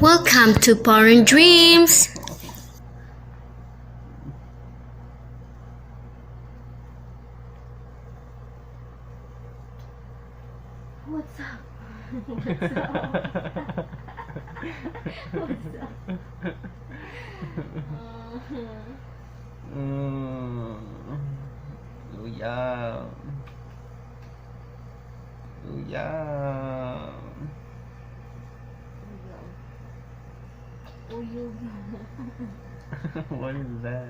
Welcome to Foreign Dreams. What's up? What's up? What's up? Yeah. Yeah. Uyog. What is that?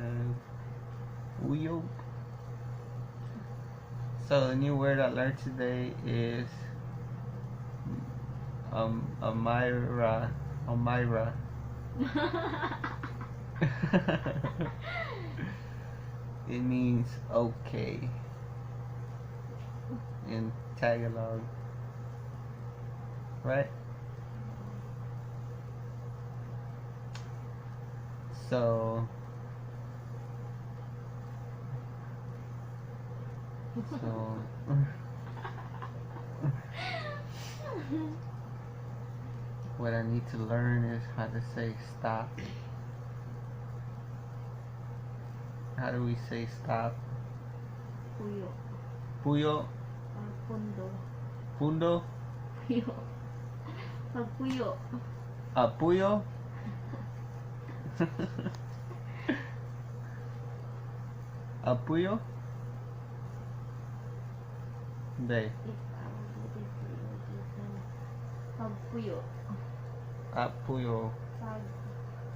Uyog. So the new word I learned today is Amira. It means okay in Tagalog, right? So what I need to learn is how to say stop. How do we say stop? Puyo. Puyo? Pundo. Pundo? Puyo. Pagpuyo. Puyo? Puyo? Day. Pagpuyo. Puyo. Pag.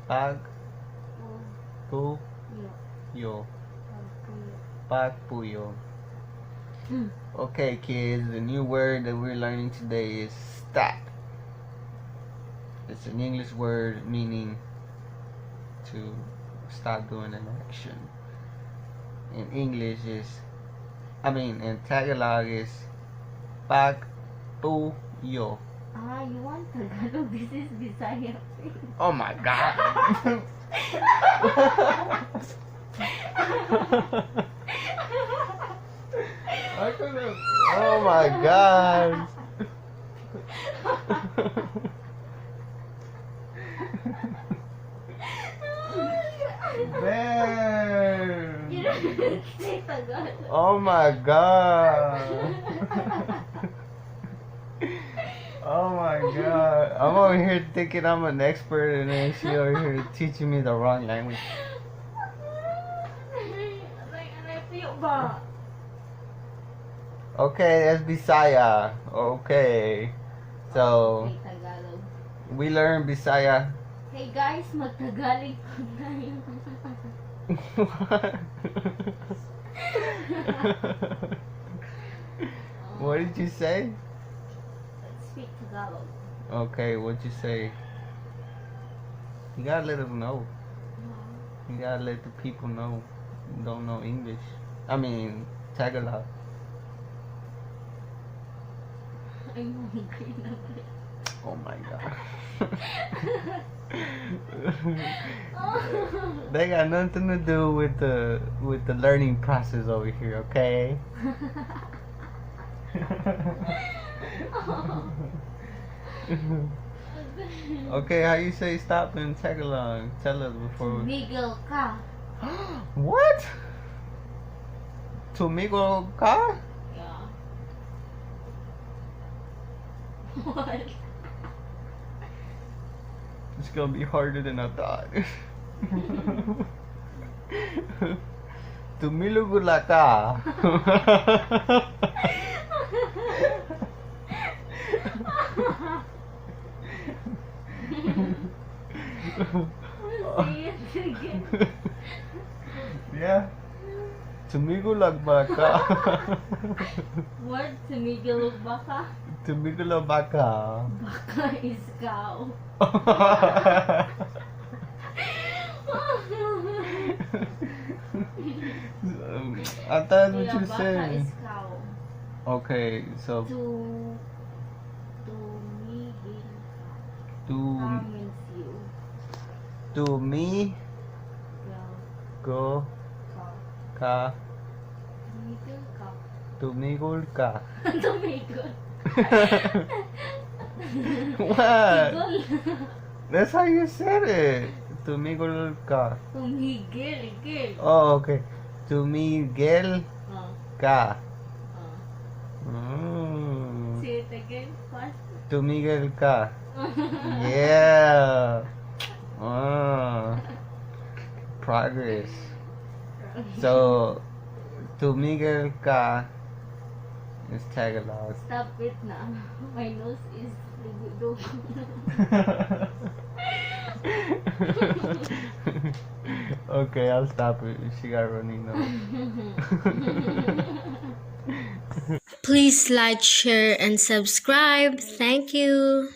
Pag. Yo. Yo. Pagpuyo. Puyo. Okay, kids, the new word that we're learning today is stop. It's an English word meaning to stop doing an action. In English in Tagalog is pagpuyo. You want Tagalog? This is Bisaya. Oh my God. I could have. Oh my God. Man. You don't say Tagalog. Oh my God. Oh my God. I'm over here thinking I'm an expert and then she over here teaching me the wrong language. Okay, that's Bisaya. Okay. So, Okay, Tagalog. we learned Bisaya. Hey guys, magtagaling po tayo. What did you say? Let's speak Tagalog. Okay, what'd you say? You gotta let them know. You gotta let the people know you don't know English. Tagalog. I'm hungry na. Oh my God. They got nothing to do with the learning process over here, okay? Okay, how you say stop in Tagalog? Tell us before we... Tumigil ka. What? Tumigil ka? Yeah. What? It's gonna be harder than I thought. Tumilugula ka. Say it again. Yeah. Tumigulag ba ka? What? Tumigil ba ka? Tumigulag ba ka? Baka is cow. I thought what Yeah, you baka said. is cow. Okay, so Tumigil ka. to Ka means you. me Go. go ka Tumigil ka. tumigol ka. Tumigil. What? Tigol. That's how you said it. Tumigol ka. Tumigil, gil. Oh, okay. Tumigil Oh, ka. oh. Mm. Say it again, fast. Tumigil ka. Yeah. Oh. Progress. So, tumigil ka is Tagalog. Stop it na. My nose is dugo-dugo. Okay, I'll stop it. She got running nose. Please like, share, and subscribe. Thank you.